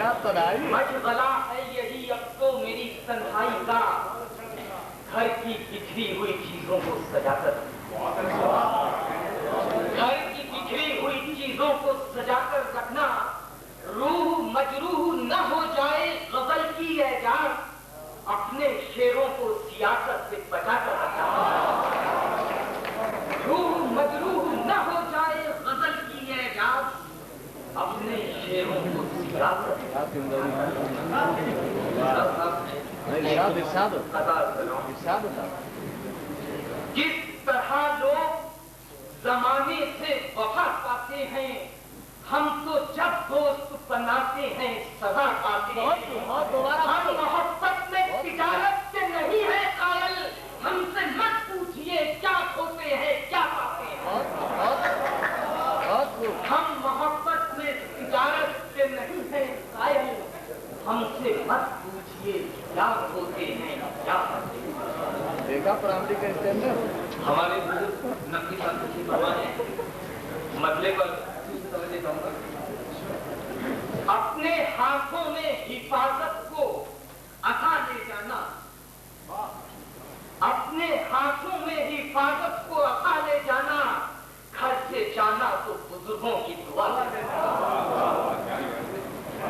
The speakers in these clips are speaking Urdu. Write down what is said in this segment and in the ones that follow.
مشغلہ ہے یہی اب تو میری تنہائی کا، گھر کی بکھری ہوئی چیزوں کو سجا کر، گھر کی بکھری ہوئی چیزوں کو سجا کر رکھنا، روح مجروح نہ ہو جائے غزل کی اعجاز، اپنے شعروں کو سیاست سے بچا کر رکھنا، روح مجروح نہ ہو جائے غزل کی اعجاز، اپنے شعروں کو سیاست جس طرح لوگ زمانے سے وفا پاتے ہیں، ہم تو جب دوست بناتے ہیں سزا پاتے ہیں، ہم محبت میں تجارت سے نہیں ہے قائل، ہم سے مت پوچھئے کیا کھوتے ہیں کیا پاتے ہیں، ہم محبت میں تجارت سے نہیں ہے قائل، ہم سے مت پوچھئے کیا کھوتے ہیں کیا پاتے ہیں۔ دیکھا پرامڈی کا اسٹینڈر ہمارے بزرگ نقی صاحب کی فرمان ہے، مسئلے پر توجہ دوں گا۔ اپنے ہاتھوں میں حفاظت کو عطا لے جانا، اپنے ہاتھوں میں حفاظت کو عطا لے جانا، گھر سے جانا تو بزرگوں کی دعا لے جانا،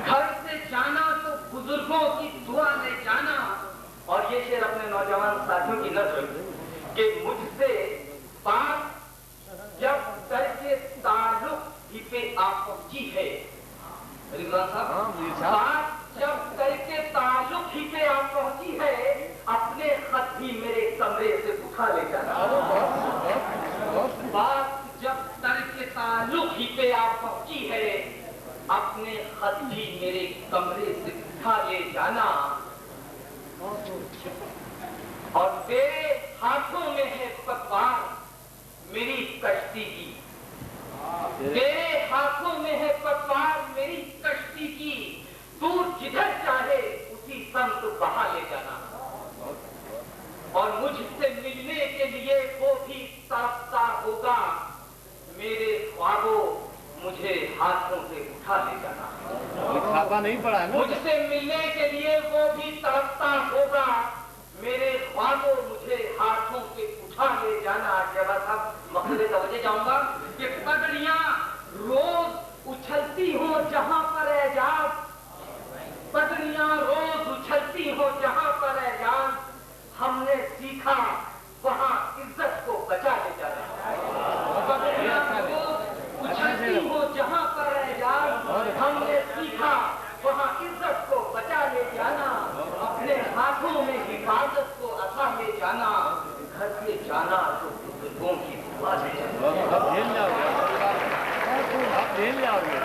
گھر سے جانا تو بزرگوں کی دعا لے جانا۔ اور یہ شعر اپنے نوجوان ساتھیوں کی نظر کہ مجھ سے بات جب کر کے تعلق ہی پہ آپ پہنچی ہے، بات جب کر کے تعلق ہی پہ آپ پہنچی ہے، اپنے خط بھی میرے کمرے سے اٹھا لے جانا، بات جب کر کے تعلق ہی پہ آپ پہنچی ہے، اپنے خط بھی میرے کمرے سے اٹھا لے جانا، اور تیرے ہاتھوں میں ہے پتوار میری کشتی کی، تیرے ہاتھوں میں ہے پتوار میری کشتی کی، تو جدھر چاہے اسی سمت بہا لے جانا، اور مجھ سے ملنے کے لیے وہ بھی تڑپتا ہوگا، میرے خوابوں مجھے ہاتھوں سے اٹھا لے جانا، چھاپا نہیں پڑا ہے، مجھ سے ملنے کے لیے وہ بھی تڑپتا ہوگا، میرے خوابوں مجھے ہاتھوں سے اٹھا لے جانا۔ جب اب مقصد توجہ جاؤں گا کہ پگڑیاں روز اچھلتی ہوں جہاں پر اعجاز، پگڑیاں روز اچھلتی ہوں جہاں پر اعجاز، ہم نے سیکھا وہاں عزت کو بچا لے جانا، پگڑیاں روز اچھلتی ہوں جہاں پر اعجاز، ہم نے سیکھا وہاں عزت کو بچا لے جانا، اپنے ہاتھوں میں حفاظت کو عطا لے جانا، گھر سے جانا تو بزرگوں کی دعا لے جانا۔ اب جھیل جاؤ گے،